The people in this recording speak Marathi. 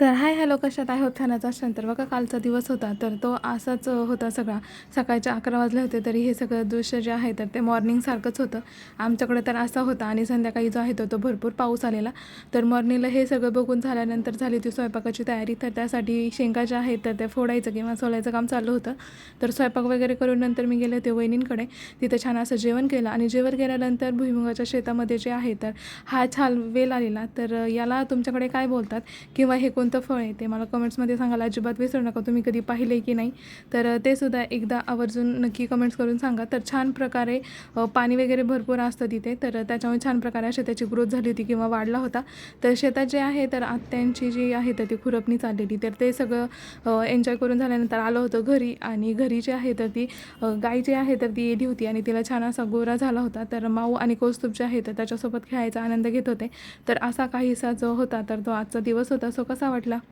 तर हाय हॅलो कशात आहे होत छानच असाल तर बघा कालचा दिवस होता तर तो असाच होता सगळा. सकाळचे 11 वाजले होते तरी हे सगळं दृश्य जे आहे तर ते मॉर्निंगसारखंच होतं आमच्याकडे. तर असा होता आणि संध्याकाळी जो आहे तो भरपूर पाऊस आलेला. तर मॉर्निंगला हे सगळं बघून झाल्यानंतर झाली ती स्वयंपाकाची तयारी. तर त्यासाठी शेंगा ज्या आहेत तर त्या फोडायचं किंवा सोलायचं काम चालू होतं. तर स्वयंपाक वगैरे करून नंतर मी गेले होते वहिनींकडे. तिथं छान असं जेवण केलं आणि जेवण केल्यानंतर भुईमुगाच्या शेतामध्ये जे आहे तर हा छान वेल आलेला. तर याला तुमच्याकडे काय बोलतात किंवा हे कोणतं फळ आहे ते मला कमेंट्समध्ये सांगायला अजिबात विसरू नका. तुम्ही कधी पाहिले की नाही तर ते सुद्धा एकदा आवर्जून नक्की कमेंट्स करून सांगा. तर छान प्रकारे पाणी वगैरे भरपूर असतं तिथे तर त्याच्यामुळे छान प्रकारे अशी त्याची ग्रोथ झाली होती किंवा वाढला होता. तर शेतात जे आहे तर आत्यांची जी आहे तर ती खुरपणी चाललेली. तर ते सगळं एन्जॉय करून झाल्यानंतर आलं होतं घरी. आणि घरी जी आहे तर ती गाय जी आहे तर ती येली होती आणि तिला छान असा गोरा झाला होता. तर माऊ आणि कौस्तुभ जे आहे तर त्याच्यासोबत खेळायचा आनंद घेत होते. तर असा काहीसा जो होता तर तो आजचा दिवस होता. सो कसा वाटला?